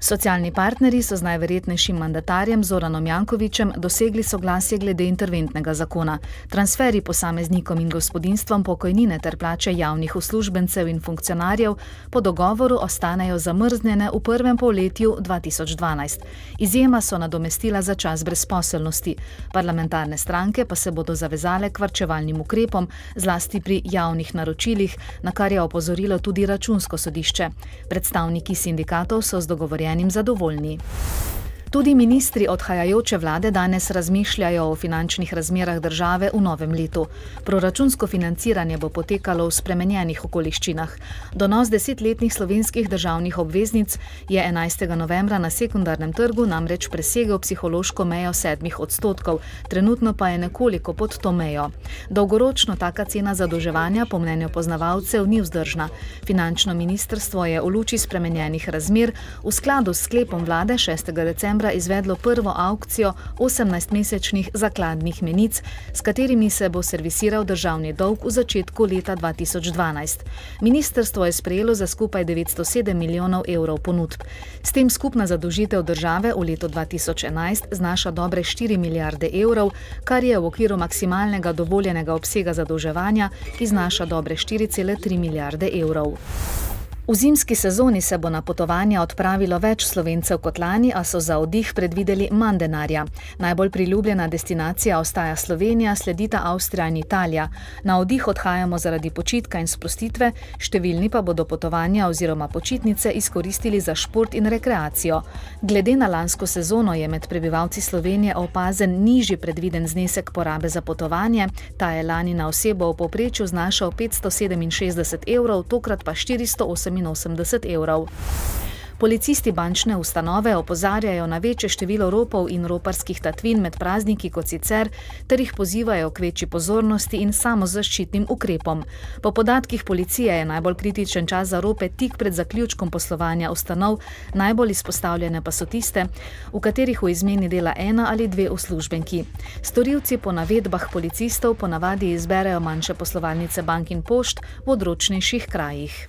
Socialni partnerji so z najverjetnejšim mandatarjem Zoranom Jankovićem dosegli soglasje glede interventnega zakona. Transferji posameznikom in gospodinjstvom pokojnine ter plače javnih uslužbencev in funkcionarjev po dogovoru ostanejo zamrznjene v prvem polletju 2012. Izjema so nadomestila za čas brezposelnosti. Parlamentarne stranke pa se bodo zavezale k varčevalnim ukrepom, zlasti pri javnih naročilih, na kar je opozorilo tudi Računsko sodišče. Predstavniki sindikatov so z dogovorjenim zadovoljni. Tudi ministri odhajajoče vlade danes razmišljajo o finančnih razmerah države v novem letu. Proračunsko financiranje bo potekalo v spremenjenih okoliščinah. Donos 10-letnih slovenskih državnih obveznic je 11. novembra na sekundarnem trgu namreč presegel psihološko mejo 7%, trenutno pa je nekoliko pod to mejo. Dolgoročno taka cena zadolževanja po mnenju poznavalcev ni vzdržna. Finančno ministrstvo je v luči spremenjenih razmer v skladu s sklepom vlade 6. decembra izvedlo prvo aukcijo 18-mesečnih zakladnih menic, s katerimi se bo servisiral državni dolg v začetku leta 2012. Ministrstvo je sprejelo za skupaj 907 milijonov evrov ponudb. S tem skupna zadolžitev države v letu 2011 znaša dobre 4 milijarde evrov, kar je v okviru maksimalnega dovoljenega obsega zadolževanja, ki znaša dobre 4,3 milijarde evrov. V zimski sezoni se bo na potovanja odpravilo več Slovencev kot lani, a so za oddih predvideli manj denarja. Najbolj priljubljena destinacija ostaja Slovenija, sledita Avstrija in Italija. Na oddih odhajamo zaradi počitka in sprostitve, številni pa bodo potovanja oziroma počitnice izkoristili za šport in rekreacijo. Glede na lansko sezono je med prebivalci Slovenije opazen nižji predviden znesek porabe za potovanje. Ta je lani na osebo v povprečju znašal 567 evrov, tokrat pa 488 evrov. Policisti bančne ustanove opozarjajo na večje število ropov in roparskih tatvin med prazniki kot sicer, ter jih pozivajo k večji pozornosti in samozaščitnim ukrepom. Po podatkih policije je najbolj kritičen čas za rope tik pred zaključkom poslovanja ustanov, najbolj izpostavljene pa so tiste, v katerih v izmeni dela 1 ali 2 uslužbenki. Storilci po navedbah policistov ponavadi izberejo manjše poslovalnice bank in pošt v odročnejših krajih.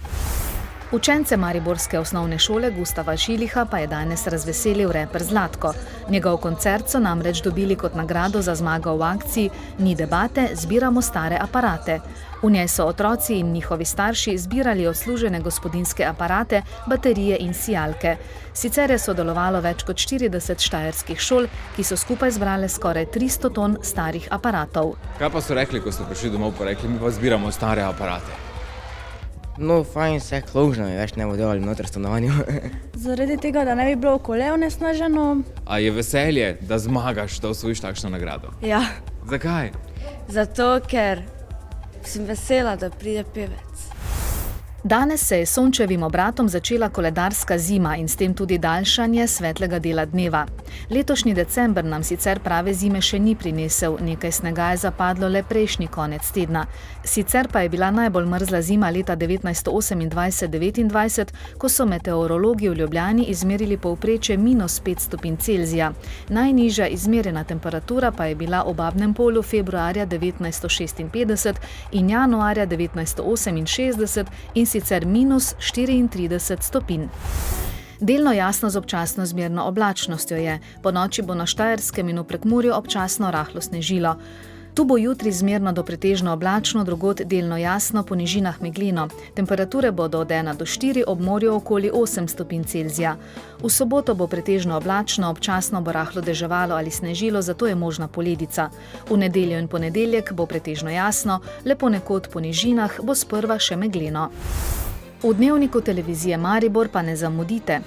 Učence mariborske osnovne šole Gustava Žiliha pa je danes razveselil reper Zlatko. Njegov koncert so namreč dobili kot nagrado za zmago v akciji Ni debate, zbiramo stare aparate. V njej so otroci in njihovi starši zbirali odslužene gospodinjske aparate, baterije in sijalke. Sicer je sodelovalo več kot 40 štajerskih šol, ki so skupaj zbrale skoraj 300 ton starih aparatov. Kaj pa so rekli, ko so prišli domov, pa rekli, mi pa zbiramo stare aparate? No, fajn, vse kložno je, več ne bo delali noter v stanovanju. Zaradi tega, da ne bi bilo okolje onesnaženo. A je veselje, da zmagaš, da osvojiš takšno nagrado? Ja. Zakaj? Zato, ker sem vesela, da pride pevec. Danes se je sončevim obratom začela koledarska zima in s tem tudi daljšanje svetlega dela dneva. Letošnji december nam sicer prave zime še ni prinesel, nekaj snega je zapadlo le prejšnji konec tedna. Sicer pa je bila najbolj mrzla zima leta 1928-29, ko so meteorologi v Ljubljani izmerili povprečje -5 stopinj Celzija. Najnižja izmerjena temperatura pa je bila v Babnem Polju februarja 1956 in januarja 1968 in sicer -34 stopinj. Delno jasno z občasno zmerno oblačnostjo je. Ponoči bo na Štajerskem in v Prekmurju občasno rahlo snežilo. Tu bo jutri zmerno do pretežno oblačno, drugod delno jasno, po nižinah meglino. Temperature bodo od 1 do 4, ob morju okoli 8 stopinj Celzija. V soboto bo pretežno oblačno, občasno bo rahlo deževalo ali snežilo, zato je možna poledica. V nedeljo in ponedeljek bo pretežno jasno, le ponekod po nižinah bo sprva še megleno. V dnevniku televizije Maribor pa ne zamudite.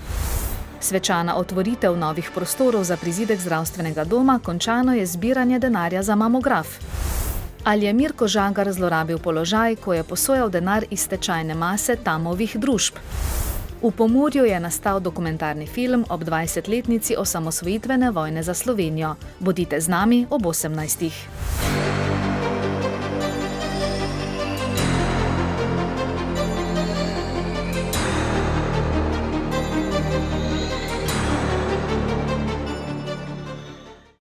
Svečana otvoritev novih prostorov za prizidek zdravstvenega doma, končano je zbiranje denarja za mamograf. Ali je Mirko Žagar zlorabil položaj, ko je posojal denar iz stečajne mase Tamovih družb? V Pomurju je nastal dokumentarni film ob 20-letnici osamosvojitvene vojne za Slovenijo. Bodite z nami ob 18.